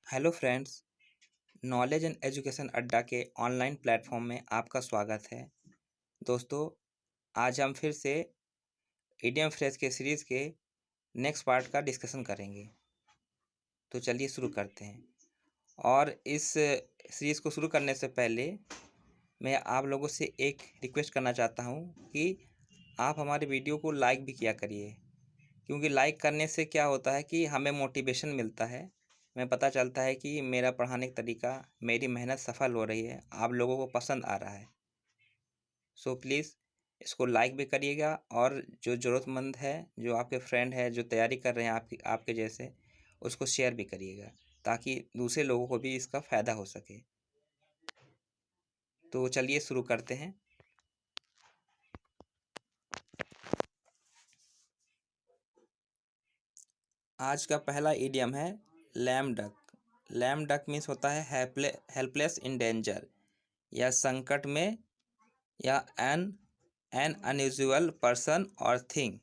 Hello friends, knowledge and education अड्डा के online platform में आपका स्वागत है। दोस्तों, आज हम फिर से इडियम फ्रेज के सीरीज़ के नेक्स्ट पार्ट का डिस्कशन करेंगे। तो चलिए शुरू करते हैं। और इस सीरीज़ को शुरू करने से पहले मैं आप लोगों से एक रिक्वेस्ट करना चाहता हूं कि आप हमारे वीडियो को लाइक भी किया करिए, क्योंकि लाइक करने से क्या होता है कि हमें मोटिवेशन मिलता है। हमें पता चलता है कि मेरा पढ़ाने का तरीका, मेरी मेहनत सफल हो रही है, आप लोगों को पसंद आ रहा है। सो प्लीज़ इसको लाइक भी करिएगा, और जो ज़रूरतमंद है, जो आपके फ्रेंड है, जो तैयारी कर रहे हैं आपके जैसे, उसको शेयर भी करिएगा, ताकि दूसरे लोगों को भी इसका फ़ायदा हो सके। तो चलिए शुरू करते हैं। आज का पहला इडियम है lame duck. Lame duck means होता है हेल्पलेस इन डेंजर, या संकट में, या एन अनयूजुअल पर्सन और थिंग,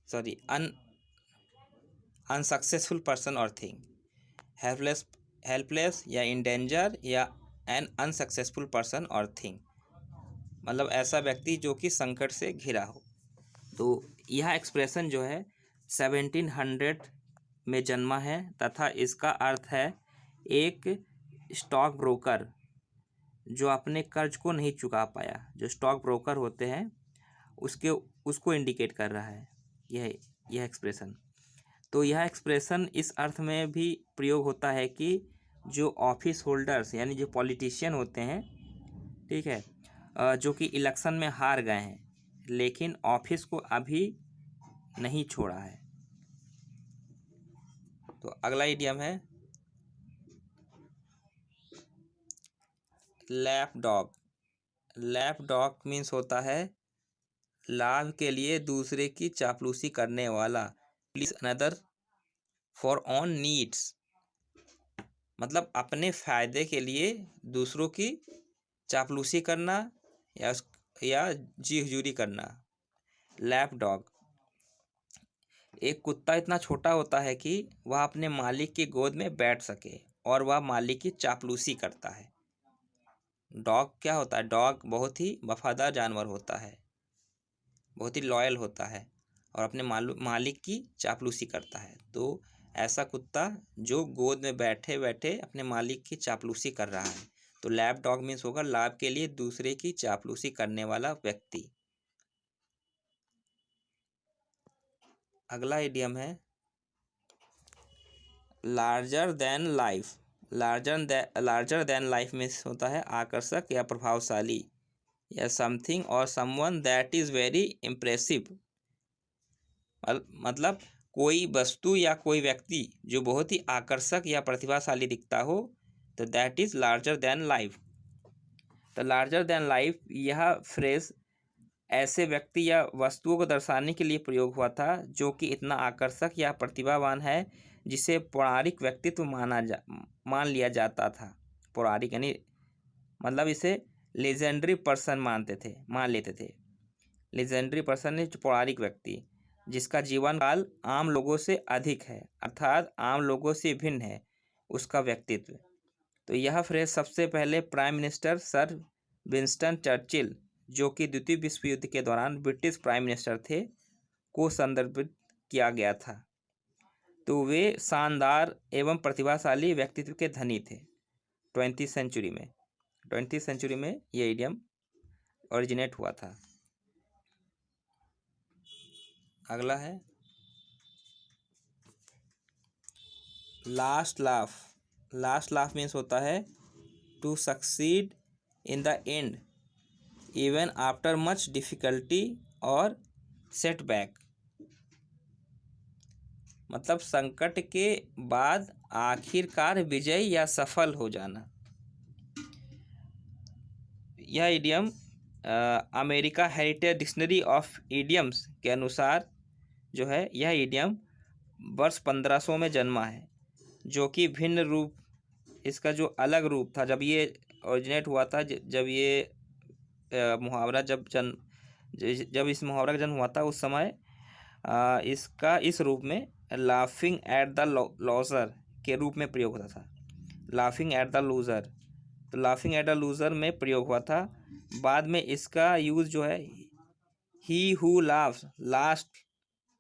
सॉरी अनसक्सेसफुल पर्सन और थिंग। हेल्पलेस या इन डेंजर या एन अनसक्सेसफुल पर्सन और थिंग, मतलब ऐसा व्यक्ति जो कि संकट से घिरा हो। तो यह एक्सप्रेशन जो है 1700 में जन्मा है, तथा इसका अर्थ है एक स्टॉक ब्रोकर जो अपने कर्ज को नहीं चुका पाया। जो स्टॉक ब्रोकर होते हैं उसको इंडिकेट कर रहा है यह एक्सप्रेशन। तो यह एक्सप्रेशन इस अर्थ में भी प्रयोग होता है कि जो ऑफिस होल्डर्स यानी जो पॉलिटिशियन होते हैं, ठीक है, जो कि इलेक्शन में हार गए हैं लेकिन ऑफिस को अभी नहीं छोड़ा है। तो अगला इडियम है lap dog. Lap dog means होता है लाभ के लिए दूसरे की चापलूसी करने वाला, please another for on needs, मतलब अपने फायदे के लिए दूसरों की चापलूसी करना या जी हुजूरी करना। लैप डॉग एक कुत्ता इतना छोटा होता है कि वह अपने मालिक की गोद में बैठ सके, और वह मालिक की चापलूसी करता है। डॉग क्या होता है? डॉग बहुत ही वफादार जानवर होता है, बहुत ही लॉयल होता है, और अपने मालिक की चापलूसी करता है। तो ऐसा कुत्ता जो गोद में बैठे बैठे अपने मालिक की चापलूसी कर रहा है। तो लैप डॉग मीन्स होगा लाभ के लिए दूसरे की चापलूसी करने वाला व्यक्ति। अगला इडियम है larger than life. Larger than life means होता है आकर्षक या प्रभावशाली, या समथिंग और someone that is very impressive, मतलब कोई वस्तु या कोई व्यक्ति जो बहुत ही आकर्षक या प्रतिभाशाली दिखता हो, तो that is larger than life. तो लार्जर देन लाइफ यह फ्रेज ऐसे व्यक्ति या वस्तुओं को दर्शाने के लिए प्रयोग हुआ था जो कि इतना आकर्षक या प्रतिभावान है जिसे पौराणिक व्यक्तित्व मान लिया जाता था। पौराणिक यानी मतलब इसे लेजेंडरी पर्सन मान लेते थे। लेजेंडरी पर्सन है पौराणिक व्यक्ति जिसका जीवन काल आम लोगों से अधिक है, अर्थात आम लोगों से भिन्न है उसका व्यक्तित्व। तो यह फ्रेज सबसे पहले prime minister sir Winston Churchill, जो कि द्वितीय विश्व युद्ध के दौरान ब्रिटिश प्राइम मिनिस्टर थे, को संदर्भित किया गया था। तो वे शानदार एवं प्रतिभाशाली व्यक्तित्व के धनी थे। 20वीं सेंचुरी में ये इडियम ओरिजिनेट हुआ था। अगला है last laugh. Last laugh means होता है to succeed in the end even after much difficulty और सेटबैक, मतलब संकट के बाद आखिरकार विजय या सफल हो जाना। यह idiom America heritage dictionary of idioms के अनुसार जो है यह इडियम वर्ष 1500 में जन्मा है, जो कि भिन्न रूप, इसका जो अलग रूप था जब ये ओरिजिनेट हुआ था, जब ये मुहावरा जब इस मुहावरा का जन्म हुआ था, उस समय इसका इस रूप में लाफिंग एट द लूजर के रूप में प्रयोग होता था। लाफिंग एट द लूजर, तो लाफिंग एट द लूजर में प्रयोग हुआ था। बाद में इसका यूज जो है he who laughs last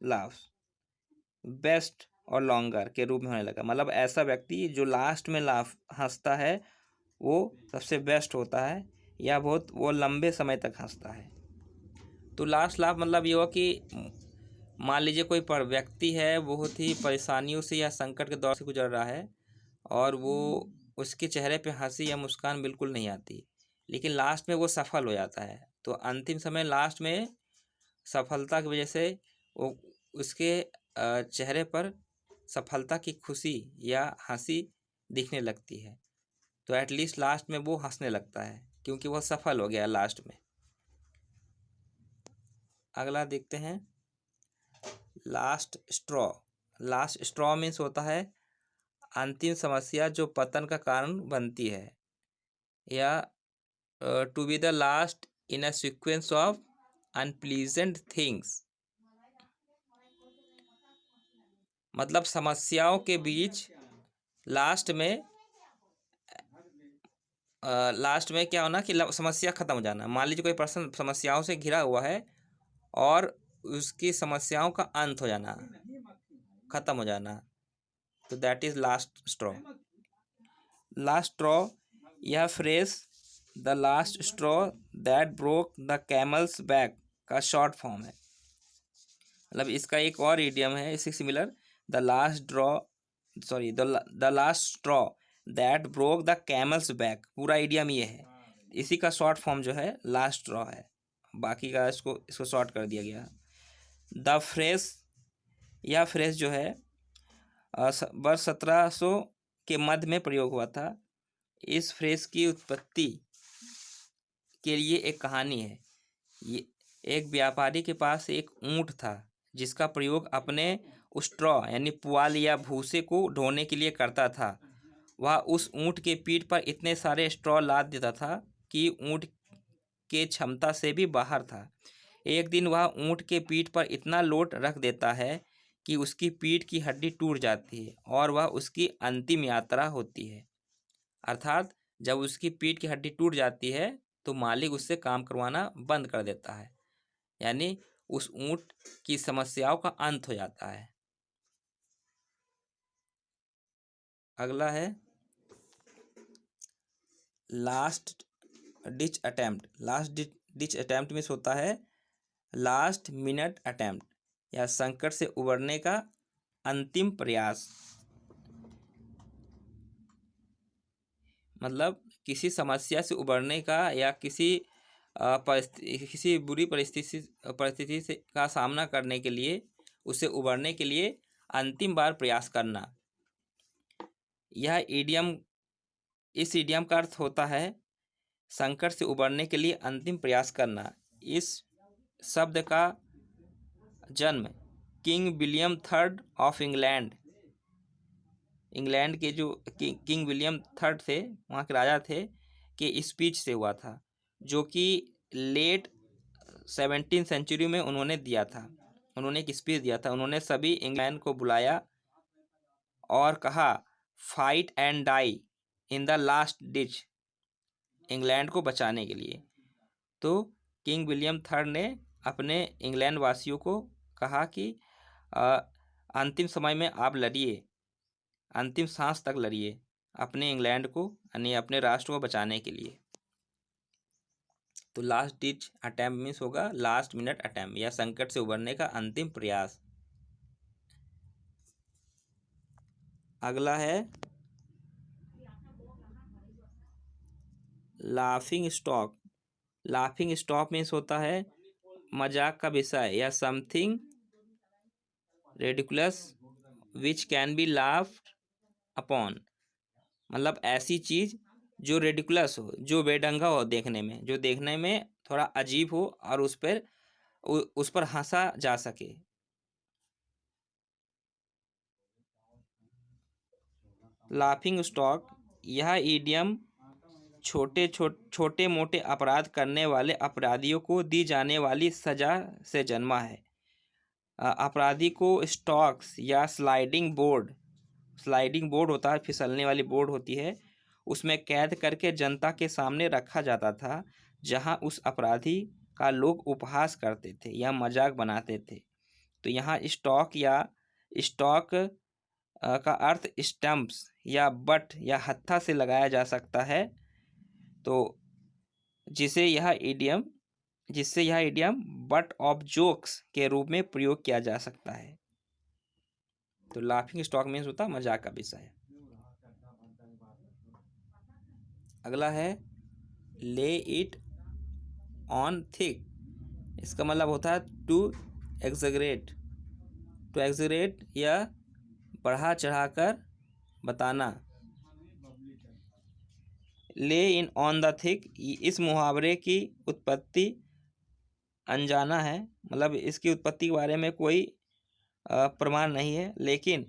laughs best और लॉन्गर के रूप में होने लगा। मतलब ऐसा व्यक्ति जो लास्ट में लाफ हंसता है वो सबसे बेस्ट होता है, या बहुत वो लंबे समय तक हंसता है। तो लास्ट लाफ मतलब ये हुआ कि मान लीजिए कोई व्यक्ति है बहुत ही परेशानियों से या संकट के दौर से गुजर रहा है और वो उसके चेहरे पे हंसी या मुस्कान बिल्कुल नहीं आती, लेकिन लास्ट में वो सफल हो जाता है। तो अंतिम समय लास्ट में सफलता की वजह से वो उसके चेहरे पर सफलता की खुशी या हंसी दिखने लगती है। तो एटलीस्ट लास्ट में वो हंसने लगता है क्योंकि वह सफल हो गया लास्ट में। अगला देखते हैं last straw. Last straw means होता है अंतिम समस्या जो पतन का कारण बनती है, या to be the last in a sequence of unpleasant things. मतलब समस्याओं के बीच लास्ट में क्या होना कि समस्या खत्म हो जाना। मान लीजिए कोई पर्सन समस्याओं से घिरा हुआ है और उसकी समस्याओं का अंत हो जाना, खत्म हो जाना, तो that is last straw. Last straw यह phrase the last straw that broke the camel's back का शॉर्ट फॉर्म है। मतलब इसका एक और इडियम है इससे similar, the last straw that broke the camel's back. पूरा इडियम ये है, इसी का शॉर्ट फॉर्म जो है लास्ट स्ट्रॉ है, बाकी का इसको शॉर्ट कर दिया गया। द फ्रेज, यह फ्रेज जो है वर्ष 1700 के मध्य में प्रयोग हुआ था। इस फ्रेज की उत्पत्ति के लिए एक कहानी है। ये एक व्यापारी के पास एक ऊंट था जिसका प्रयोग अपने स्ट्रॉ यानी पुआल या भूसे को ढोने के लिए करता था। वह उस ऊंट के पीठ पर इतने सारे स्ट्रॉ लाद देता था कि ऊंट के क्षमता से भी बाहर था। एक दिन वह ऊंट के पीठ पर इतना लोड रख देता है कि उसकी पीठ की हड्डी टूट जाती है और वह उसकी अंतिम यात्रा होती है। अर्थात जब उसकी पीठ की हड्डी टूट जाती है तो मालिक उससे काम करवाना बंद कर देता है, यानी उस ऊंट की समस्याओं का अंत हो जाता है। अगला है last ditch attempt. Last ditch attempt में होता है लास्ट मिनट अटेम्प्ट या संकट से उबरने का अंतिम प्रयास। मतलब किसी समस्या से उबरने का या किसी बुरी परिस्थिति से का सामना करने के लिए, उसे उबरने के लिए अंतिम बार प्रयास करना। इस इडियम का अर्थ होता है संकट से उबरने के लिए अंतिम प्रयास करना। इस शब्द का जन्म king William third of England के जो किंग विलियम थर्ड थे, वहाँ के राजा थे, के स्पीच से हुआ था, जो कि लेट 17th सेंचुरी में उन्होंने दिया था। उन्होंने एक स्पीच दिया था। उन्होंने सभी इंग्लैंड को बुलाया और कहा fight and die in the last ditch, England को बचाने के लिए। तो किंग विलियम थर्ड ने अपने इंग्लैंड वासियों को कहा कि अंतिम समय में आप लड़िए, अंतिम सांस तक लड़िए अपने इंग्लैंड को यानी अपने राष्ट्र को बचाने के लिए। तो लास्ट डिच अटेम्प्ट मीन्स होगा लास्ट मिनट अटेम्प्ट या संकट से उबरने का अंतिम प्रयास। अगला है laughing stock. Laughing stock means होता है मजाक का विषय या something ridiculous which can be laughed upon. मतलब ऐसी चीज जो रेडिकुलस हो, जो बेढंगा हो देखने में, जो देखने में थोड़ा अजीब हो और उस पर हंसा जा सके। लाफिंग स्टॉक यह इडियम छोटे मोटे अपराध करने वाले अपराधियों को दी जाने वाली सजा से जन्मा है। अपराधी को स्टॉक्स या स्लाइडिंग बोर्ड होता है, फिसलने वाली बोर्ड होती है, उसमें कैद करके जनता के सामने रखा जाता था, जहां उस अपराधी का लोग उपहास करते थे या मजाक बनाते थे। तो यहाँ स्टॉक का अर्थ स्टम्प्स या बट या हत्था से लगाया जा सकता है, तो जिससे यह इडियम बट ऑफ जोक्स के रूप में प्रयोग किया जा सकता है। तो लाफिंग स्टॉक मीन्स होता है मजाक का विषय। अगला है ले इट ऑन थिक। इसका मतलब होता है टू एग्जैगरेट या बढ़ा चढ़ाकर बताना। ले इन ऑन द थिक, इस मुहावरे की उत्पत्ति अनजाना है, मतलब इसकी उत्पत्ति के बारे में कोई प्रमाण नहीं है, लेकिन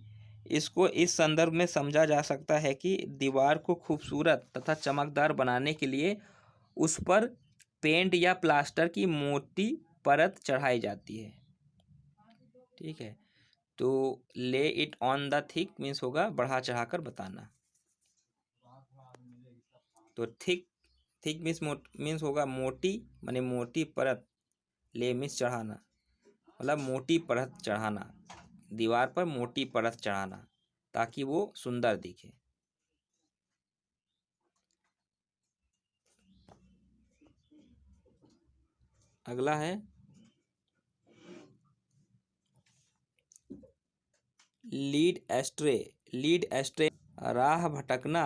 इसको इस संदर्भ में समझा जा सकता है कि दीवार को खूबसूरत तथा चमकदार बनाने के लिए उस पर पेंट या प्लास्टर की मोटी परत चढ़ाई जाती है। ठीक है, तो ले it on the thick means होगा बढ़ा चढ़ाकर बताना। तो थिक मीन्स होगा मोटी, माने मोटी परत। ले मीन्स चढ़ाना, मतलब मोटी परत चढ़ाना, दीवार पर मोटी परत चढ़ाना ताकि वो सुंदर दिखे। अगला है लीड एस्ट्रे, राह भटकना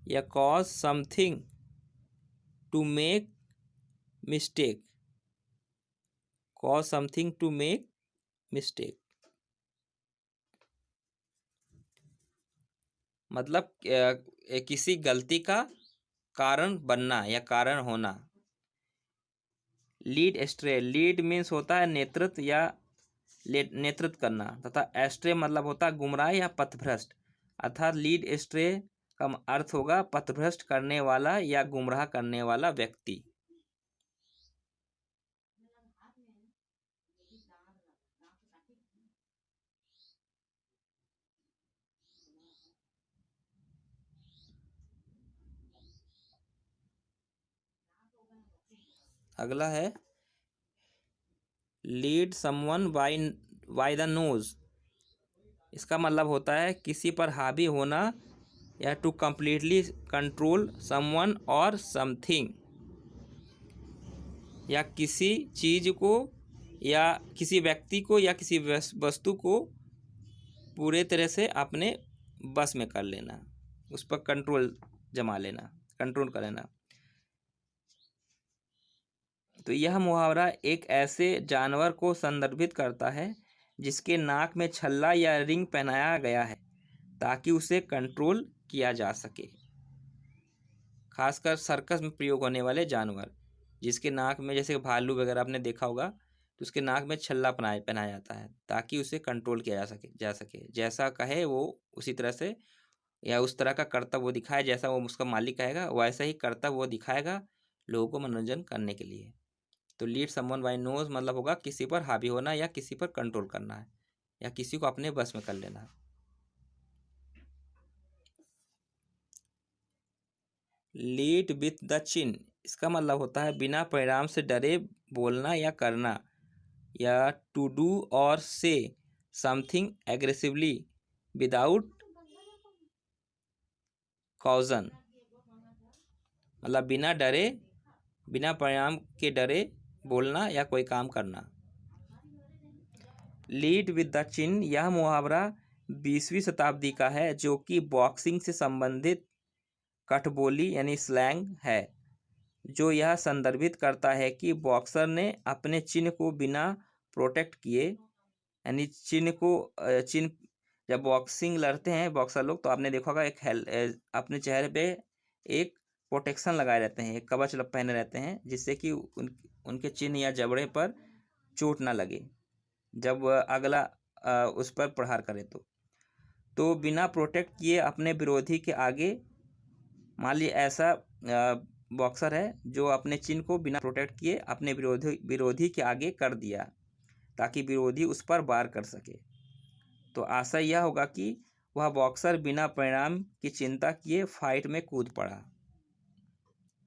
या cause something to make mistake, मतलब किसी गलती का कारण बनना या कारण होना। लीड मीन्स होता है नेतृत्व या नेतृत्व करना, तथा एस्ट्रे मतलब होता है गुमराह या पथभ्रष्ट, अर्थात लीड एस्ट्रे का अर्थ होगा पथभ्रष्ट करने वाला या गुमराह करने वाला व्यक्ति। अगला है lead someone by the nose. इसका मतलब होता है किसी पर हावी होना या टू कंप्लीटली कंट्रोल समवन और समथिंग, या किसी चीज को या किसी व्यक्ति को या किसी वस्तु को पूरे तरह से अपने बस में कर लेना, उस पर कंट्रोल कर लेना। तो यह मुहावरा एक ऐसे जानवर को संदर्भित करता है जिसके नाक में छल्ला या रिंग पहनाया गया है ताकि उसे कंट्रोल किया जा सके। खासकर सर्कस में प्रयोग होने वाले जानवर जिसके नाक में, जैसे भालू वगैरह आपने देखा होगा, तो उसके नाक में छल्ला पहनाया जाता है ताकि उसे कंट्रोल किया जा सके। जैसा कहे वो उसी तरह से, या उस तरह का कर्तव्य वो दिखाए जैसा वो उसका मालिक कहेगा वैसा ही कर्तव्य वो दिखाएगा लोगों को मनोरंजन करने के लिए। तो लीड समवन बाय नोज मतलब होगा किसी पर हावी होना या किसी पर कंट्रोल करना है या किसी को अपने बस में कर लेना। लीड विथ द चिन, इसका मतलब होता है बिना परिणाम से डरे बोलना या करना, या टू डू और से समथिंग एग्रेसिवली विदाउट कॉजन, मतलब बिना परिणाम के डरे बोलना या कोई काम करना। लीड विद द चिन यह मुहावरा 20वीं शताब्दी का है, जो कि बॉक्सिंग से संबंधित कठबोली यानी स्लैंग है, जो यह संदर्भित करता है कि बॉक्सर ने अपने चिन्ह को बिना प्रोटेक्ट किए, यानी चिन्ह जब बॉक्सिंग लड़ते हैं बॉक्सर लोग, तो आपने देखा होगा अपने चेहरे पे एक प्रोटेक्शन लगाए रहते हैं, एक कवच पहने रहते हैं, जिससे कि उनके चिन्ह या जबड़े पर चोट ना लगे जब अगला उस पर प्रहार करे। तो बिना प्रोटेक्ट किए अपने विरोधी के आगे, मान लीजिए ऐसा बॉक्सर है जो अपने चिन्ह को बिना प्रोटेक्ट किए अपने विरोधी के आगे कर दिया, ताकि विरोधी उस पर वार कर सके। तो आशा यह होगा कि वह बॉक्सर बिना परिणाम की चिंता किए फाइट में कूद पड़ा।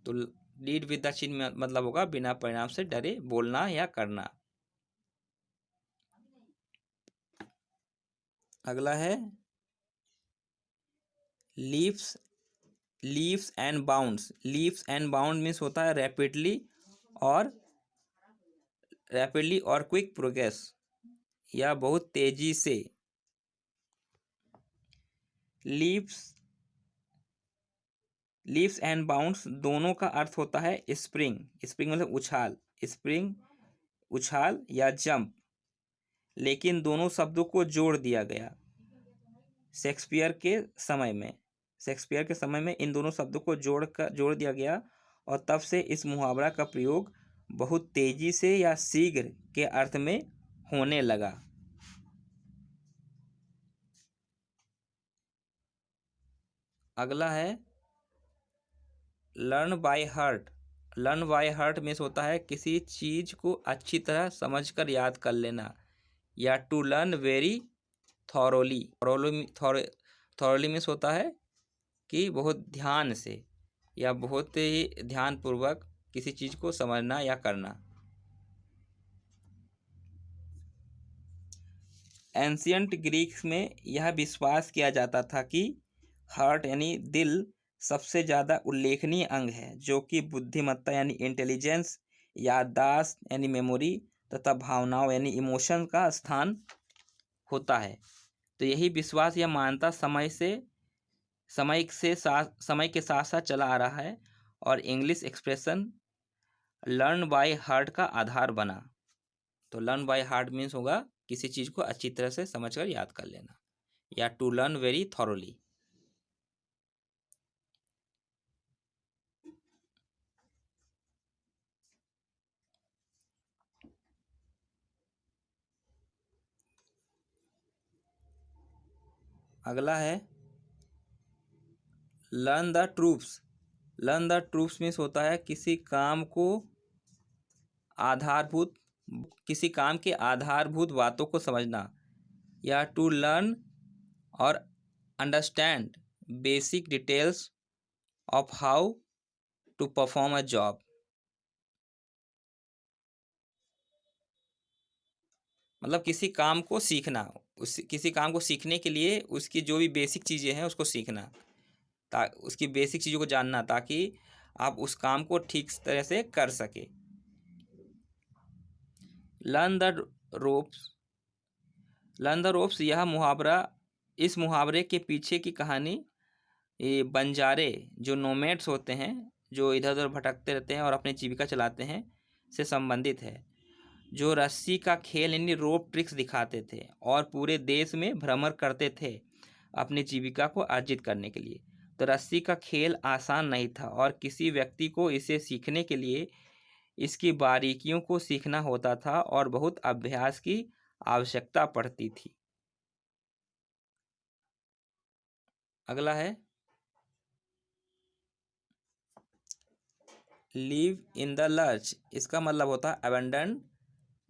तो लीड विद द चिन्ह मतलब होगा बिना परिणाम से डरे बोलना या करना। अगला है leaps leaps and bounds. Leaps and bound means होता है रैपिडली और क्विक प्रोग्रेस, या बहुत तेजी से। लीप्स एंड बाउंड्स दोनों का अर्थ होता है स्प्रिंग। स्प्रिंग मतलब उछाल, स्प्रिंग उछाल या जंप, लेकिन दोनों शब्दों को जोड़ दिया गया शेक्सपियर के समय में इन दोनों शब्दों को जोड़ दिया गया, और तब से इस मुहावरा का प्रयोग बहुत तेजी से या शीघ्र के अर्थ में होने लगा। अगला है learn by heart. Learn by heart means होता है किसी चीज को अच्छी तरह समझकर याद कर लेना, या to learn very thoroughly. Thoroughly means होता है कि बहुत ध्यान से या बहुत ही ध्यानपूर्वक किसी चीज को समझना या करना। एंशियंट ग्रीक में यह विश्वास किया जाता था कि हार्ट यानी दिल सबसे ज़्यादा उल्लेखनीय अंग है, जो कि बुद्धिमत्ता यानी इंटेलिजेंस, याददाश्त यानी मेमोरी तथा भावनाओं यानी इमोशन का स्थान होता है। तो यही विश्वास या मान्यता समय के साथ साथ चला आ रहा है, और English expression learn by heart का आधार बना। तो लर्न बाय हार्ट मीन्स होगा किसी चीज को अच्छी तरह से समझकर याद कर लेना, या टू लर्न वेरी थॉरोली। अगला है learn the troops. Learn the troops means होता है किसी काम के आधारभूत बातों को समझना, या टू लर्न और understand basic details of how to perform a job. मतलब किसी काम को सीखना, किसी काम को सीखने के लिए उसकी जो भी बेसिक चीज़ें हैं उसको सीखना, उसकी बेसिक चीज़ों को जानना, ताकि आप उस काम को ठीक तरह से कर सके। लर्न द रोप्स इस मुहावरे के पीछे की कहानी ये बंजारे जो नोमैड्स होते हैं, जो इधर उधर भटकते रहते हैं और अपनी जीविका चलाते हैं, से संबंधित है, जो रस्सी का खेल यानी रोप ट्रिक्स दिखाते थे और पूरे देश में भ्रमण करते थे अपनी जीविका को अर्जित करने के लिए। तो रस्सी का खेल आसान नहीं था, और किसी व्यक्ति को इसे सीखने के लिए इसकी बारीकियों को सीखना होता था और बहुत अभ्यास की आवश्यकता पड़ती थी। अगला है लीव इन द लर्च। इसका मतलब होता है abandon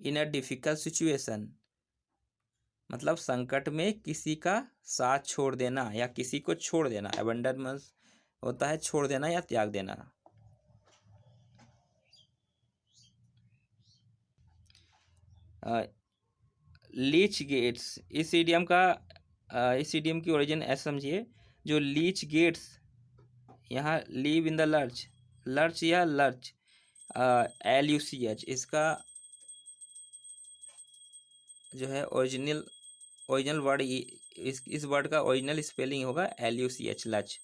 in a difficult situation, मतलब संकट में किसी का साथ छोड़ देना या किसी को छोड़ देना। अबेंडन मीन्स होता है छोड़ देना या त्याग देना। लीच गेट्स, इस इडियम की ओरिजिन ऐसे समझिए, जो लीच गेट्स यहाँ leave in the lurch, lurch या लर्च LUCH, इसका जो है ओरिजिनल वर्ड, इस वर्ड का ओरिजिनल स्पेलिंग होगा LUCH, लच।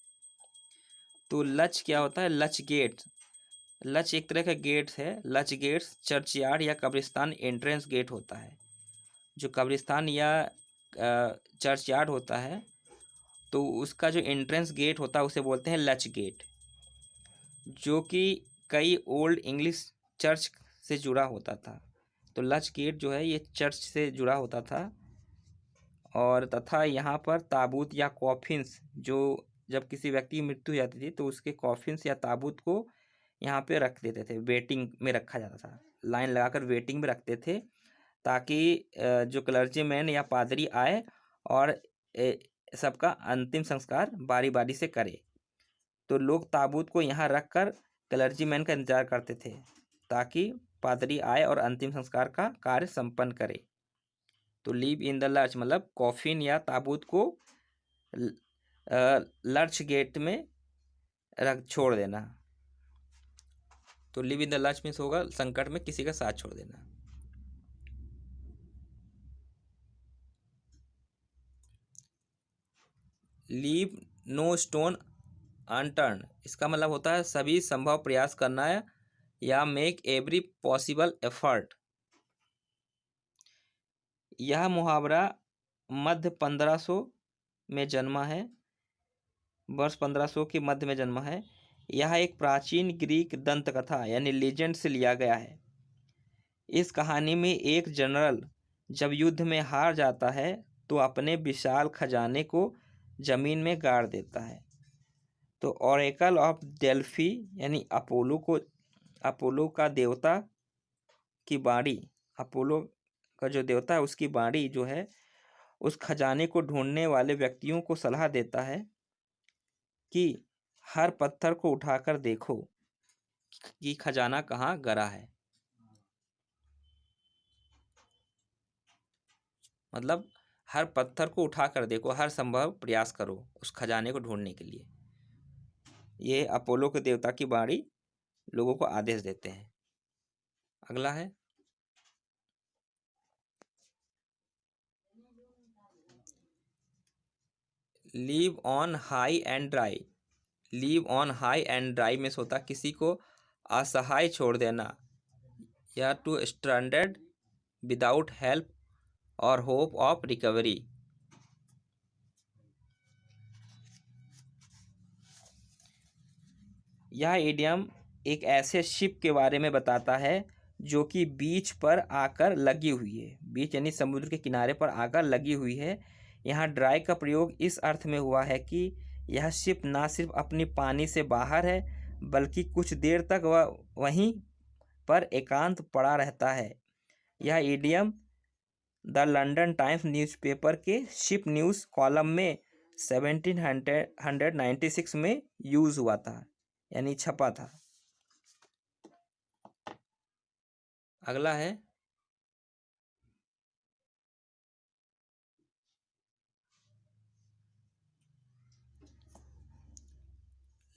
तो लच क्या होता है? लच गेट। लच एक तरह का गेट है। लच गेट्स चर्चयार्ड या कब्रिस्तान एंट्रेंस गेट होता है। जो कब्रिस्तान या चर्चयार्ड होता है, तो उसका जो एंट्रेंस गेट होता है उसे बोलते हैं लच गेट, जो कि कई ओल्ड इंग्लिश चर्च से जुड़ा होता था। तो लच गेट जो है ये चर्च से जुड़ा होता था, और तथा यहाँ पर ताबूत या कॉफिन्स, जो जब किसी व्यक्ति की मृत्यु हो जाती थी तो उसके कॉफिन्स या ताबूत को यहाँ पे रख देते थे, वेटिंग में रखा जाता था, लाइन लगाकर वेटिंग में रखते थे, ताकि जो क्लर्जीमैन या पादरी आए और सबका अंतिम संस्कार बारी बारी से करे। तो लोग ताबूत को यहाँ रख कर क्लर्जीमैन का इंतजार करते थे ताकि पादरी आए और अंतिम संस्कार का कार्य संपन्न करे। तो लीव इन द लर्च मतलब कॉफिन या ताबूत को लर्च गेट में रख छोड़ देना। तो live in the lurch means होगा संकट में किसी का साथ छोड़ देना। लीव नो स्टोन अनटर्न, इसका मतलब होता है सभी संभव प्रयास करना है या मेक एवरी पॉसिबल एफर्ट। यह मुहावरा मध्य 1500 में जन्मा है, वर्ष 1500 के मध्य में जन्मा है। यह एक प्राचीन ग्रीक दंत कथा यानी लेजेंड से लिया गया है। इस कहानी में एक जनरल जब युद्ध में हार जाता है तो अपने विशाल खजाने को जमीन में गाड़ देता है। तो ऑरेकल ऑफ डेल्फी यानी अपोलो का देवता की बाड़ी, अपोलो का जो देवता है उसकी बाड़ी जो है उस खजाने को ढूंढने वाले व्यक्तियों को सलाह देता है कि हर पत्थर को उठाकर देखो कि खजाना कहाँ गिरा है। मतलब हर पत्थर को उठाकर देखो, हर संभव प्रयास करो उस खजाने को ढूंढने के लिए। ये अपोलो के देवता की बाड़ी लोगों को आदेश देते हैं। अगला है leave on high and dry. Leave on high and dry में होता किसी को असहाय छोड़ देना या टू स्ट्रैंडेड विदाउट हेल्प और होप ऑफ रिकवरी। यह इडियम एक ऐसे शिप के बारे में बताता है जो कि बीच पर आकर लगी हुई है। बीच यानी समुद्र के किनारे पर आकर लगी हुई है। यहाँ ड्राई का प्रयोग इस अर्थ में हुआ है कि यह शिप ना सिर्फ अपनी पानी से बाहर है बल्कि कुछ देर तक वह वहीं पर एकांत पड़ा रहता है। यह idiom the London times newspaper के शिप न्यूज़ कॉलम में 1796 में यूज़ हुआ था यानी छपा था। अगला है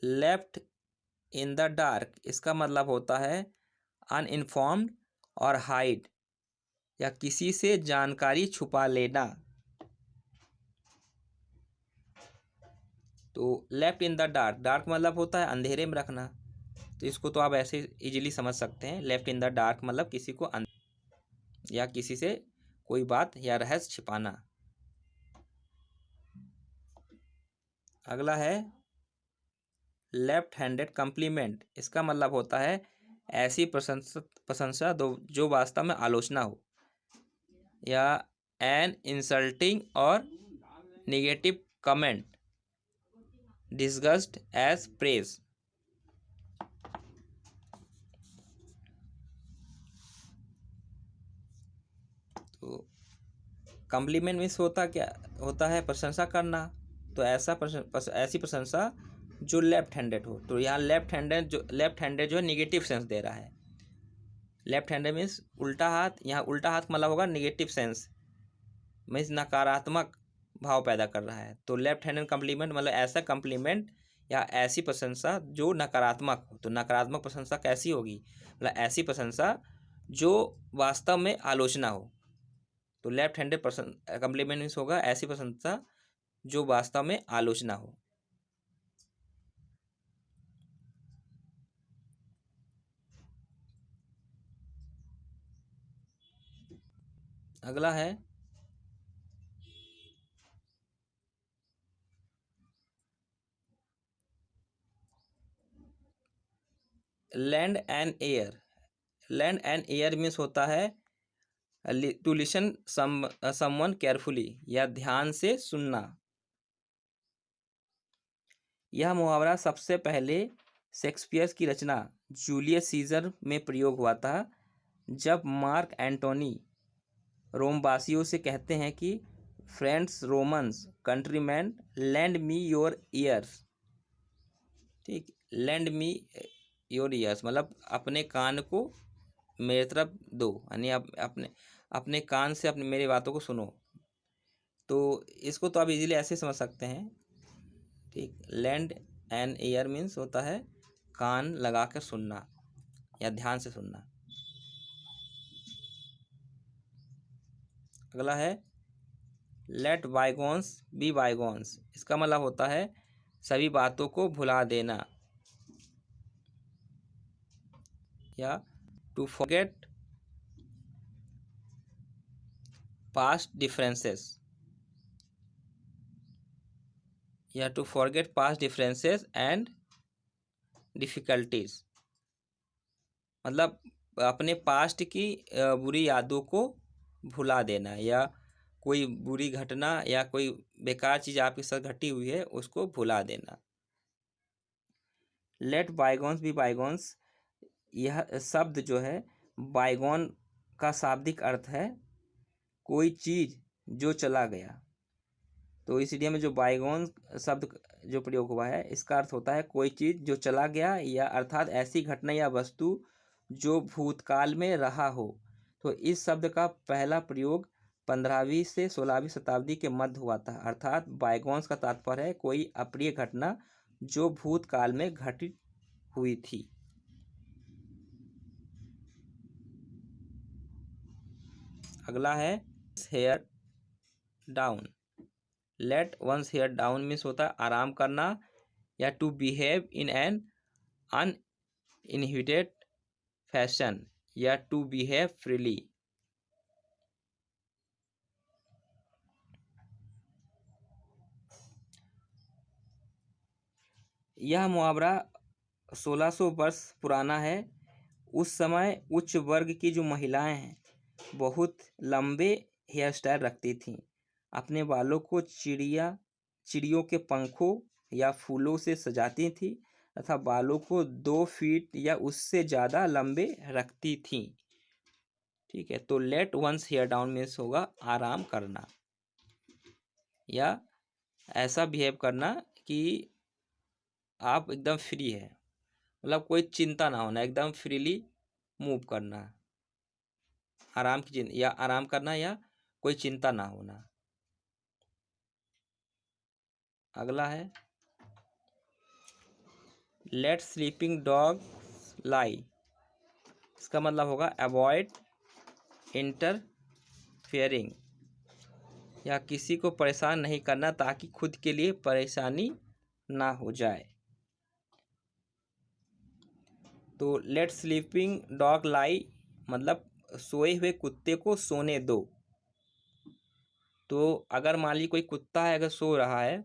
लेफ्ट इन द डार्क, इसका मतलब होता है अनइन्फॉर्म्ड और हाइड या किसी से जानकारी छुपा लेना। तो left in the dark, dark मतलब होता है अंधेरे में रखना। तो इसको तो आप ऐसे इजीली समझ सकते हैं। लेफ्ट इन द डार्क मतलब किसी को या किसी से कोई बात या रहस्य छिपाना। अगला है लेफ्ट हैंडेड कम्प्लीमेंट, इसका मतलब होता है ऐसी प्रशंसा जो वास्तव में आलोचना हो या एन इंसल्टिंग और नेगेटिव कमेंट डिस्गस्ड एज प्रेज। तो कम्प्लीमेंट मीन्स होता क्या होता है प्रशंसा करना। तो ऐसी प्रशंसा जो लेफ्ट हैंडेड हो। तो यहाँ लेफ्ट हैंडेड जो है निगेटिव सेंस दे रहा है। लेफ्ट हैंडेड मीन्स उल्टा हाथ, यहाँ उल्टा हाथ मतलब होगा निगेटिव सेंस मीन्स नकारात्मक भाव पैदा कर रहा है। तो लेफ्ट हैंडेड कम्प्लीमेंट मतलब ऐसा कम्प्लीमेंट या ऐसी प्रशंसा जो नकारात्मक हो। तो नकारात्मक प्रशंसा कैसी होगी, मतलब ऐसी प्रशंसा जो वास्तव में आलोचना हो। तो लेफ्ट हैंडेड कम्प्लीमेंट मीन्स होगा ऐसी प्रशंसा जो वास्तव में आलोचना हो। अगला है land and air. Land and air means होता है टू लिसन समवन केयरफुली या ध्यान से सुनना। यह मुहावरा सबसे पहले शेक्सपियर की रचना जूलियस सीजर में प्रयोग हुआ था जब मार्क एंटोनी रोमवासियों से कहते हैं कि friends Romans countryman land me your ears. ठीक, लैंड मी योर ईयर्स मतलब अपने कान को मेरी तरफ दो, यानी अपने अपने कान से अपने मेरी बातों को सुनो। तो इसको तो आप इजीली ऐसे समझ सकते हैं। ठीक, लैंड एन ईयर मीन्स होता है कान लगा कर सुनना या ध्यान से सुनना। अगला है लेट बायगॉन्स बी बायगॉन्स। इसका मतलब होता है सभी बातों को भुला देना या टू फॉरगेट पास्ट डिफरेंसेस या to forget past differences and difficulties. मतलब अपने पास्ट की बुरी यादों को भुला देना या कोई बुरी घटना या कोई बेकार चीज़ आपके साथ घटी हुई है उसको भुला देना। लेट बायगॉन्स बी बायगॉन्स, यह शब्द जो है बायगॉन का शाब्दिक अर्थ है कोई चीज़ जो चला गया। तो इस इडियम में जो बायगॉन शब्द जो प्रयोग हुआ है इसका अर्थ होता है कोई चीज़ जो चला गया या अर्थात ऐसी घटना या वस्तु जो भूतकाल में रहा हो। तो इस शब्द का पहला प्रयोग 15वीं से 16वीं शताब्दी के मध्य हुआ था। अर्थात बायगॉन्स का तात्पर्य है कोई अप्रिय घटना जो भूतकाल में घटित हुई थी। अगला है hair down. Let one's hair down means होता है आराम करना या to behave in an uninhibited fashion या टू बिहेव फ्रीली। यह मुहावरा 1600 वर्ष पुराना है। उस समय उच्च वर्ग की जो महिलाएं हैं बहुत लंबे हेयर स्टाइल रखती थीं। अपने बालों को चिड़ियों के पंखों या फूलों से सजाती थीं तथा बालों को 2 फीट या उससे ज़्यादा लंबे रखती थीं। ठीक है, तो let one's hair down means होगा आराम करना या ऐसा बिहेव करना कि आप एकदम फ्री है, मतलब कोई चिंता ना होना, एकदम फ्रीली मूव करना, आराम करना या कोई चिंता ना होना। अगला है लेट स्लीपिंग डॉग लाई। इसका मतलब होगा अवॉइड इंटरफेयरिंग या किसी को परेशान नहीं करना ताकि खुद के लिए परेशानी ना हो जाए। तो लेट स्लीपिंग डॉग लाई मतलब सोए हुए कुत्ते को सोने दो। तो अगर मान लीजिए कोई कुत्ता है अगर सो रहा है,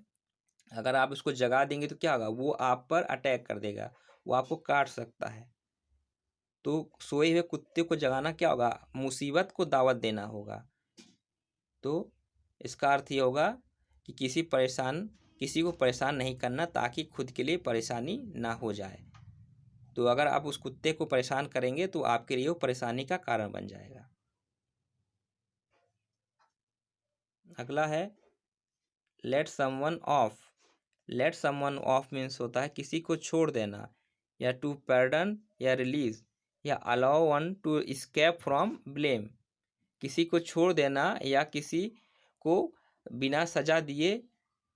अगर आप उसको जगा देंगे तो क्या होगा, वो आप पर अटैक कर देगा, वो आपको काट सकता है। तो सोए हुए कुत्ते को जगाना क्या होगा, मुसीबत को दावत देना होगा। तो इसका अर्थ ये होगा कि किसी को परेशान नहीं करना ताकि खुद के लिए परेशानी ना हो जाए। तो अगर आप उस कुत्ते को परेशान करेंगे तो आपके लिए वो परेशानी का कारण बन जाएगा। अगला है let someone off. Let someone off means होता है किसी को छोड़ देना या टू पैर्डन या रिलीज या allow one to escape from blame. किसी को छोड़ देना या किसी को बिना सजा दिए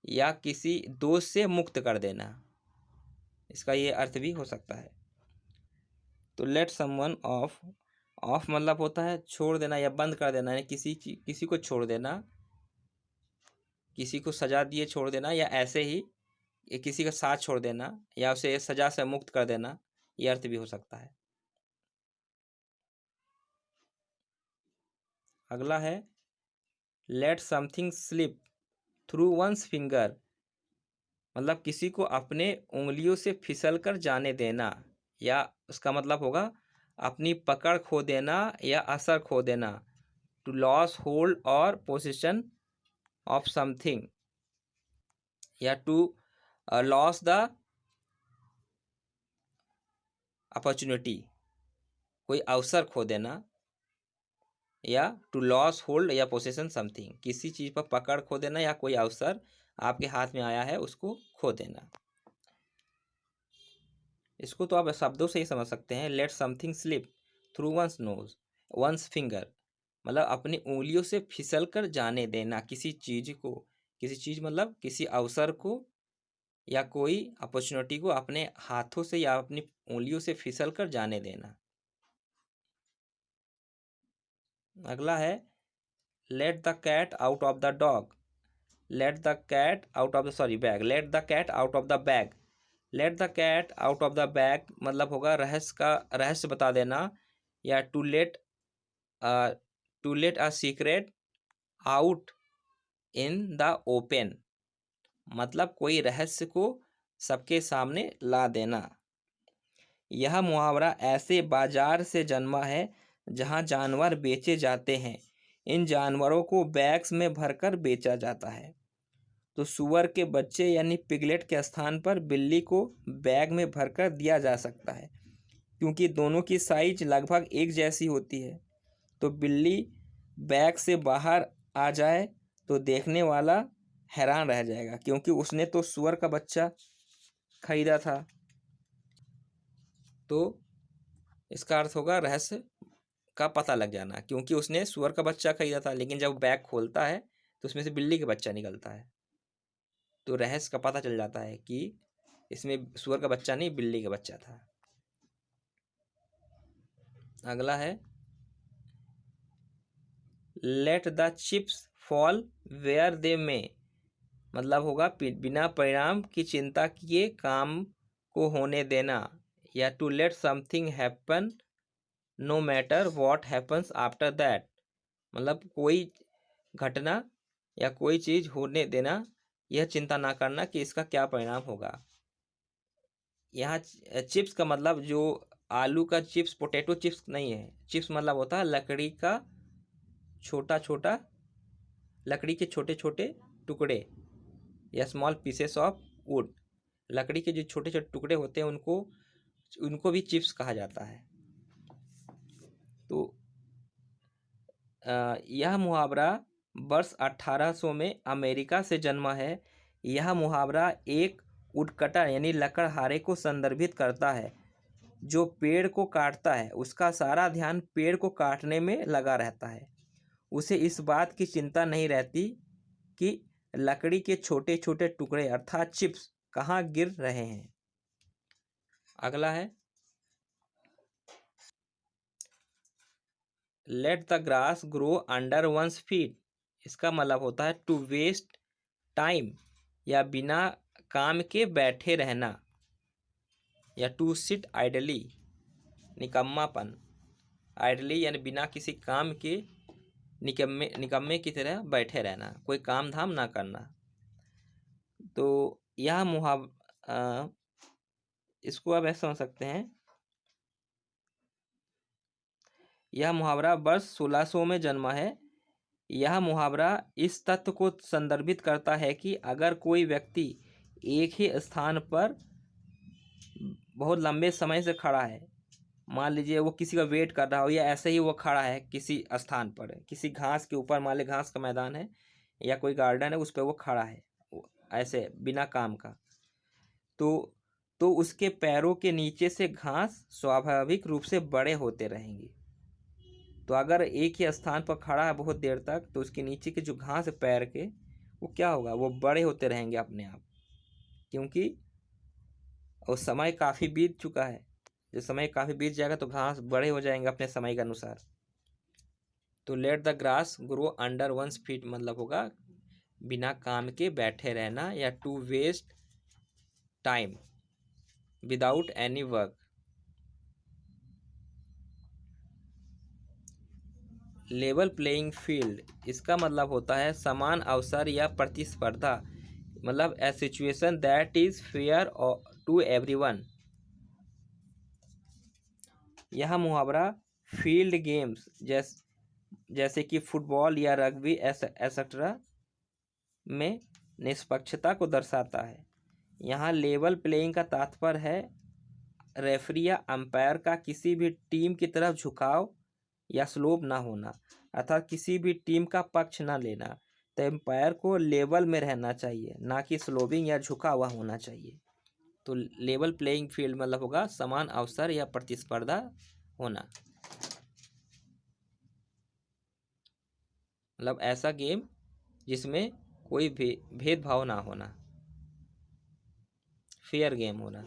या किसी दोष से मुक्त कर देना, इसका ये अर्थ भी हो सकता है। तो लेट समवन ऑफ, ऑफ मतलब होता है छोड़ देना या बंद कर देना, यानी किसी को छोड़ देना, किसी को सजा दिए छोड़ देना या ऐसे ही किसी का साथ छोड़ देना या उसे सजा से मुक्त कर देना, ये अर्थ भी हो सकता है। अगला है let something slip through one's finger. मतलब किसी को अपने उंगलियों से फिसल कर जाने देना या उसका मतलब होगा अपनी पकड़ खो देना या असर खो देना। टू लॉस होल्ड और पोजीशन ऑफ समथिंग या टू लॉस द अपॉर्चुनिटी, कोई अवसर खो देना। या टू लॉस होल्ड या पोसेशन समथिंग, किसी चीज़ पर पकड़ खो देना या कोई अवसर आपके हाथ में आया है उसको खो देना। इसको तो आप शब्दों से ही समझ सकते हैं, let something slip through one's nose one's finger, मतलब अपनी उंगलियों से फिसल कर जाने देना किसी चीज़ को, किसी चीज़ मतलब किसी अवसर को या कोई अपॉर्चुनिटी को अपने हाथों से या अपनी उंगलियों से फिसल कर जाने देना। अगला है let the cat out of the dog, let the cat out of the sorry bag, let the cat out of the bag, let the cat out of the bag मतलब होगा रहस्य बता देना, या to let a secret out in the open, मतलब कोई रहस्य को सबके सामने ला देना। यह मुहावरा ऐसे बाजार से जन्मा है जहां जानवर बेचे जाते हैं, इन जानवरों को बैग्स में भरकर बेचा जाता है। तो सूअर के बच्चे यानी पिगलेट के स्थान पर बिल्ली को बैग में भरकर दिया जा सकता है, क्योंकि दोनों की साइज लगभग एक जैसी होती है। तो बिल्ली बैग से बाहर आ जाए तो देखने वाला हैरान रह जाएगा, क्योंकि उसने तो सूअर का बच्चा खरीदा था। तो इसका अर्थ होगा रहस्य का पता लग जाना, क्योंकि उसने सूअर का बच्चा खरीदा था, लेकिन जब बैग खोलता है तो उसमें से बिल्ली का बच्चा निकलता है, तो रहस्य का पता चल जाता है कि इसमें सूअर का बच्चा नहीं बिल्ली का बच्चा था। अगला है let the chips fall where they may, मतलब होगा बिना परिणाम की चिंता किए काम को होने देना, या to let something happen no matter what happens after that, मतलब कोई घटना या कोई चीज़ होने देना, यह चिंता ना करना कि इसका क्या परिणाम होगा। यहाँ चिप्स का मतलब जो आलू का चिप्स पोटैटो चिप्स नहीं है, चिप्स मतलब होता है लकड़ी का छोटा छोटा, लकड़ी के छोटे छोटे टुकड़े या स्मॉल पीसेस ऑफ वुड, लकड़ी के जो छोटे छोटे टुकड़े होते हैं उनको उनको भी चिप्स कहा जाता है। तो यह मुहावरा वर्ष 1800 में अमेरिका से जन्मा है। यह मुहावरा एक वुडकटर यानी लकड़हारे को संदर्भित करता है। जो पेड़ को काटता है उसका सारा ध्यान पेड़ को काटने में लगा रहता है, उसे इस बात की चिंता नहीं रहती कि लकड़ी के छोटे छोटे टुकड़े अर्थात चिप्स कहाँ गिर रहे हैं। अगला है let the grass grow under one's feet, इसका मतलब होता है टू वेस्ट टाइम या बिना काम के बैठे रहना, या टू सिट आइडली निकम्मापन, आइडली यानी बिना किसी काम के निकम्मे निकम्मे की तरह बैठे रहना, कोई काम धाम ना करना। तो यह इसको आप ऐसे समझ सकते हैं, यह मुहावरा वर्ष 1600 में जन्मा है। यह मुहावरा इस तथ्य को संदर्भित करता है कि अगर कोई व्यक्ति एक ही स्थान पर बहुत लंबे समय से खड़ा है, मान लीजिए वो किसी का वेट कर रहा हो या ऐसे ही वो खड़ा है किसी स्थान पर, किसी घास के ऊपर, मान लीजिए घास का मैदान है या कोई गार्डन है उस पर वो खड़ा है ऐसे बिना काम का, तो उसके पैरों के नीचे से घास स्वाभाविक रूप से बड़े होते रहेंगे। तो अगर एक ही स्थान पर खड़ा है बहुत देर तक तो उसके नीचे के जो घास है पैर के वो क्या होगा, वो बड़े होते रहेंगे अपने आप, क्योंकि और समय काफ़ी बीत चुका है। जब समय काफ़ी बीत जाएगा तो घास बड़े हो जाएंगे अपने समय के अनुसार। तो let the grass grow under one's feet मतलब होगा बिना काम के बैठे रहना, या to waste time without any work. Level playing field, इसका मतलब होता है समान अवसर या प्रतिस्पर्धा, मतलब a situation that is fair to everyone. यह मुहावरा फील्ड गेम्स जैसे कि फुटबॉल या रग्बी एसेट्रा में निष्पक्षता को दर्शाता है। यहाँ लेवल प्लेइंग का तात्पर्य है रेफरी या अंपायर का किसी भी टीम की तरफ झुकाव या स्लोप ना होना। अर्थात किसी भी टीम का पक्ष ना लेना। तो एम्पायर को लेवल में रहना चाहिए, ना कि स्लोबिंग या झुका हुआ होना चाहिए। तो लेवल प्लेइंग फील्ड मतलब होगा समान अवसर या प्रतिस्पर्धा होना, मतलब ऐसा गेम जिसमें कोई भेदभाव ना होना, फेयर गेम होना।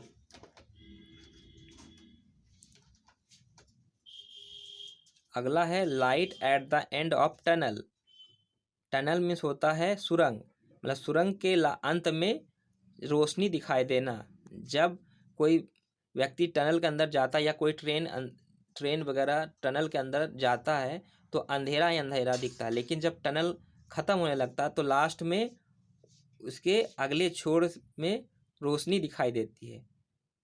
अगला है light at the end of tunnel. Tunnel means होता है सुरंग, मतलब सुरंग के अंत में रोशनी दिखाई देना। जब कोई व्यक्ति टनल के अंदर जाता है या कोई ट्रेन वगैरह टनल के अंदर जाता है तो अंधेरा ही अंधेरा दिखता है, लेकिन जब टनल ख़त्म होने लगता है तो लास्ट में उसके अगले छोर में रोशनी दिखाई देती है।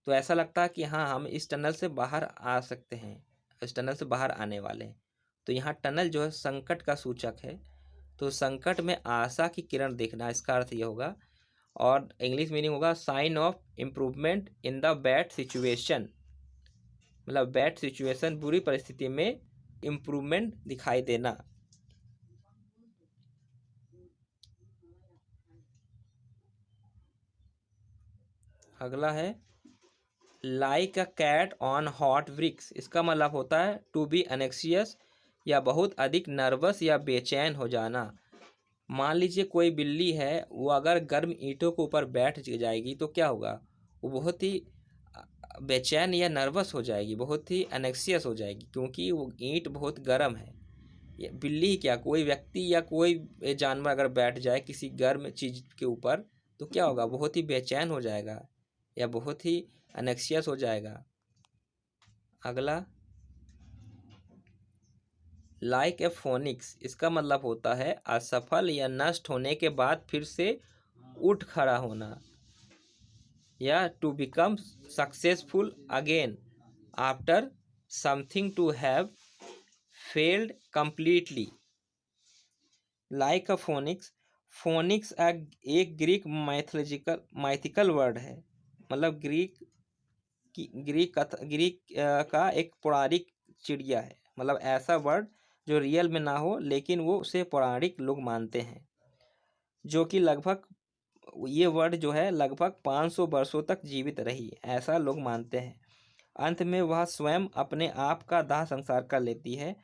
तो ऐसा लगता है कि हाँ, हम इस टनल से बाहर आ सकते हैं, इस टनल से बाहर आने वाले हैं। तो यहाँ टनल जो है संकट का सूचक है। तो संकट में आशा की किरण देखना, इसका अर्थ ये होगा। और इंग्लिश मीनिंग होगा sign of improvement in the bad situation, मतलब बैड सिचुएशन बुरी परिस्थिति में इम्प्रूवमेंट दिखाई देना। अगला है like a cat on hot bricks. इसका मतलब होता है टू बी एनेक्सियस, या बहुत अधिक नर्वस या बेचैन हो जाना। मान लीजिए कोई बिल्ली है, वो अगर गर्म ईंटों के ऊपर बैठ जाएगी तो क्या होगा, वो बहुत ही बेचैन या नर्वस हो जाएगी, बहुत ही एनेक्सियस हो जाएगी, क्योंकि वो ईंट बहुत गर्म है। ये बिल्ली क्या, कोई व्यक्ति या कोई जानवर अगर बैठ जाए किसी गर्म चीज़ के ऊपर तो क्या होगा, बहुत ही बेचैन हो जाएगा या बहुत ही एनेक्सियस हो जाएगा। अगला लाइक ए फोनिक्स। इसका मतलब होता है असफल या नष्ट होने के बाद फिर से उठ खड़ा होना, या to become successful again after something to have failed completely. Like a phoenix, phoenix एक ग्रीक माइथिकल वर्ड है, मतलब ग्रीक का एक पौराणिक चिड़िया है, मतलब ऐसा वर्ड जो रियल में ना हो लेकिन वो उसे पौराणिक लोग मानते हैं, जो कि लगभग ये वर्ड जो है लगभग 500 वर्षों तक जीवित रही, ऐसा लोग मानते हैं। अंत में वह स्वयं अपने आप का दाह संस्कार कर लेती है,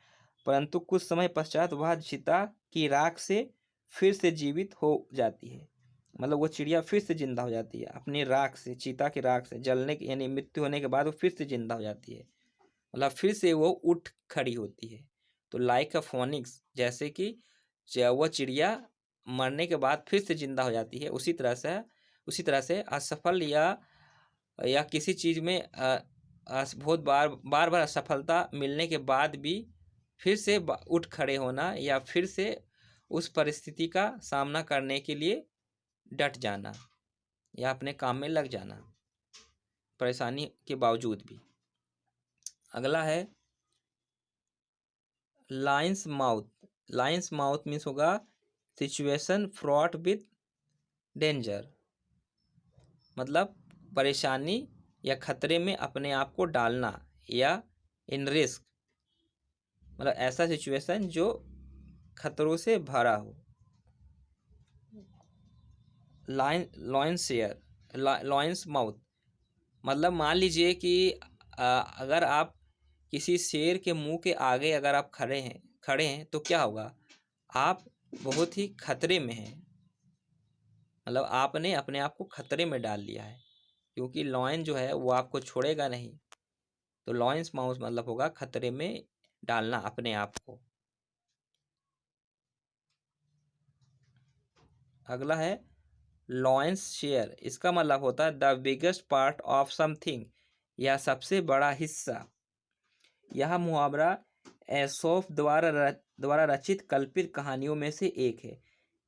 परंतु कुछ समय पश्चात वह चिता की राख से फिर से जीवित हो जाती है, मतलब वो चिड़िया फिर से जिंदा हो जाती है अपनी राख से, चीता की राख से जलने की यानी मृत्यु होने के बाद वो फिर से जिंदा हो जाती है, मतलब फिर से वो उठ खड़ी होती है। तो लाइक अ फोनिक्स, जैसे कि वो चिड़िया मरने के बाद फिर से जिंदा हो जाती है, उसी तरह से असफल या किसी चीज़ में बहुत बार असफलता मिलने के बाद भी फिर से उठ खड़े होना, या फिर से उस परिस्थिति का सामना करने के लिए डट जाना या अपने काम में लग जाना परेशानी के बावजूद भी। अगला है lines mouth. Lines mouth means होगा सिचुएशन फ्रॉट विथ डेंजर, मतलब परेशानी या खतरे में अपने आप को डालना, या इन रिस्क, मतलब ऐसा सिचुएशन जो खतरों से भरा हो। लॉयंस माउथ, मतलब मान लीजिए कि अगर आप किसी शेर के मुंह के आगे अगर आप खड़े हैं तो क्या होगा, आप बहुत ही खतरे में हैं, मतलब आपने अपने आप को खतरे में डाल लिया है, क्योंकि लॉयन जो है वो आपको छोड़ेगा नहीं। तो लॉयंस माउथ मतलब होगा खतरे में डालना अपने आप को। अगला है लॉयंस शेयर। इसका मतलब होता है the biggest part of something, या सबसे बड़ा हिस्सा। यह मुहावरा एसोप द्वारा रचित कल्पित कहानियों में से एक है।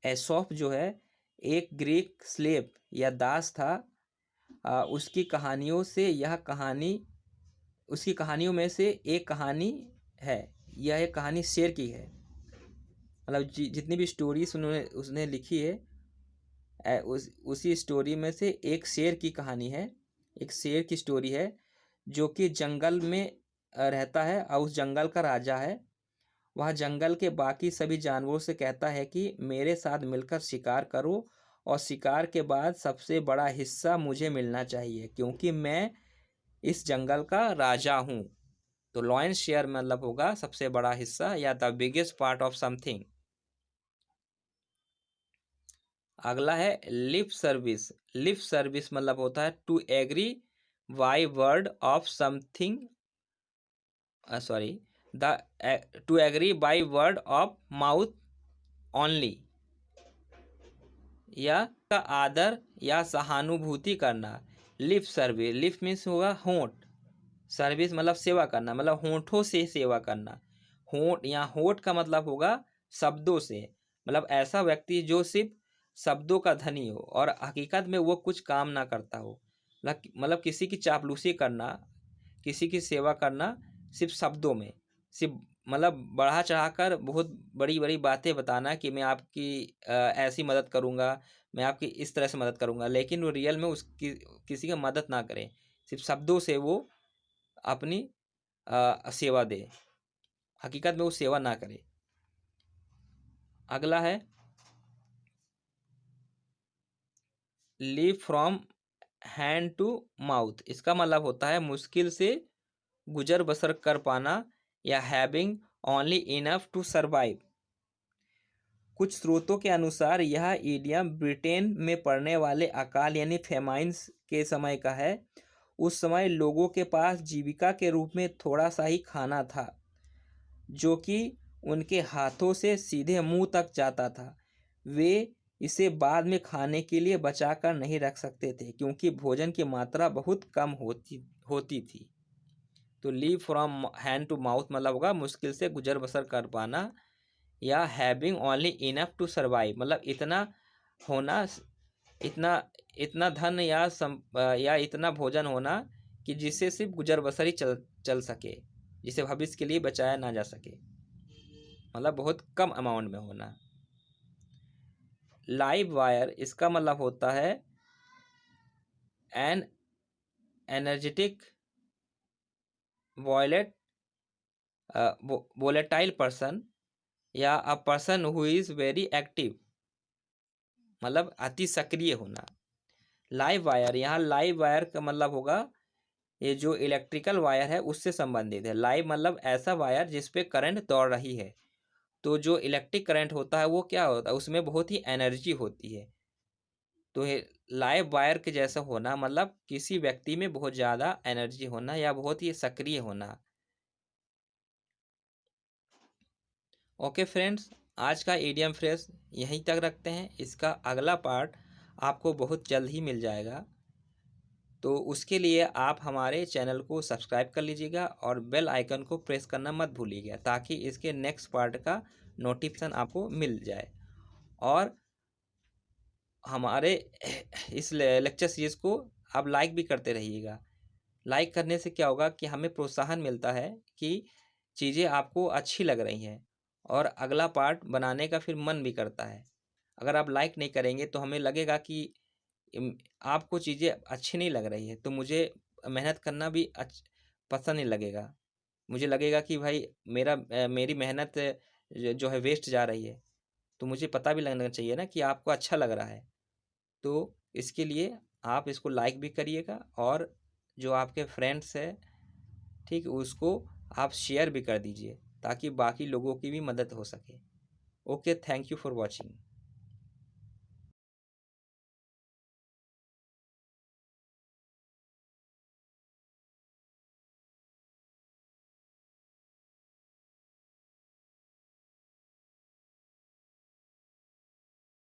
एसोप जो है एक ग्रीक स्लेव या दास था। उसकी कहानियों में से एक कहानी है। यह एक कहानी शेर की है, मतलब जितनी भी स्टोरीज उसने लिखी है, उसी स्टोरी में से एक शेर की कहानी है, एक शेर की स्टोरी है जो कि जंगल में रहता है और उस जंगल का राजा है। वह जंगल के बाकी सभी जानवरों से कहता है कि मेरे साथ मिलकर शिकार करो और शिकार के बाद सबसे बड़ा हिस्सा मुझे मिलना चाहिए क्योंकि मैं इस जंगल का राजा हूँ। तो लॉयन शेयर मतलब होगा सबसे बड़ा हिस्सा या the biggest part of something. अगला है लिप सर्विस। लिप सर्विस मतलब होता है to agree by word of something, sorry the to agree by word of mouth only, या का आदर या सहानुभूति करना। लिप सर्विस, लिप मीन्स होगा होंठ, सर्विस मतलब सेवा करना, मतलब होंठों से सेवा करना। होंठ या होंठ का मतलब होगा शब्दों से, मतलब ऐसा व्यक्ति जो सिर्फ शब्दों का धनी हो और हकीकत में वो कुछ काम ना करता हो। मतलब किसी की चापलूसी करना, किसी की सेवा करना सिर्फ शब्दों में, सिर्फ मतलब बढ़ा चढ़ाकर बहुत बड़ी बड़ी बातें बताना कि मैं आपकी ऐसी मदद करूंगा, मैं आपकी इस तरह से मदद करूंगा, लेकिन वो रियल में उसकी किसी की मदद ना करे, सिर्फ शब्दों से वो अपनी सेवा दे, हकीकत में वो सेवा ना करे। अगला है live from hand to mouth. इसका मतलब होता है मुश्किल से गुजर बसर कर पाना या having only enough to survive. कुछ स्रोतों के अनुसार यह इडियम ब्रिटेन में पड़ने वाले अकाल यानी फेमाइन्स के समय का है। उस समय लोगों के पास जीविका के रूप में थोड़ा सा ही खाना था जो कि उनके हाथों से सीधे मुंह तक जाता था। वे इसे बाद में खाने के लिए बचा कर नहीं रख सकते थे क्योंकि भोजन की मात्रा बहुत कम होती थी। तो live from hand to mouth मतलब होगा मुश्किल से गुजर बसर कर पाना, या having only enough to survive मतलब इतना होना, इतना इतना धन या इतना भोजन होना कि जिससे सिर्फ गुजर बसर ही चल सके, जिसे भविष्य के लिए बचाया ना जा सके, मतलब बहुत कम अमाउंट में होना। लाइव वायर, इसका मतलब होता है एन एनर्जेटिक वोलेटाइल पर्सन या a person who is very active, मतलब अति सक्रिय होना। लाइव वायर, यहाँ लाइव वायर का मतलब होगा ये जो इलेक्ट्रिकल वायर है उससे संबंधित है। लाइव मतलब ऐसा वायर जिस पे करंट दौड़ रही है। तो जो इलेक्ट्रिक करंट होता है वो क्या होता है, उसमें बहुत ही एनर्जी होती है। तो लाइव वायर के जैसा होना मतलब किसी व्यक्ति में बहुत ज़्यादा एनर्जी होना या बहुत ही सक्रिय होना। ओके फ्रेंड्स, आज का इडियम फ्रेज यहीं तक रखते हैं। इसका अगला पार्ट आपको बहुत जल्द ही मिल जाएगा, तो उसके लिए आप हमारे चैनल को सब्सक्राइब कर लीजिएगा और बेल आइकन को प्रेस करना मत भूलिएगा ताकि इसके नेक्स्ट पार्ट का नोटिफिकेशन आपको मिल जाए। और हमारे इस लेक्चर सीरीज़ को आप लाइक भी करते रहिएगा। लाइक करने से क्या होगा कि हमें प्रोत्साहन मिलता है कि चीज़ें आपको अच्छी लग रही हैं और अगला पार्ट बनाने का फिर मन भी करता है। अगर आप लाइक नहीं करेंगे तो हमें लगेगा कि आपको चीज़ें अच्छी नहीं लग रही है, तो मुझे मेहनत करना भी पसंद नहीं लगेगा। मुझे लगेगा कि भाई मेरी मेहनत जो है वेस्ट जा रही है। तो मुझे पता भी लगना चाहिए ना कि आपको अच्छा लग रहा है। तो इसके लिए आप इसको लाइक भी करिएगा और जो आपके फ्रेंड्स है ठीक उसको आप शेयर भी कर दीजिए ताकि बाकी लोगों की भी मदद हो सके। Okay, thank you for watching.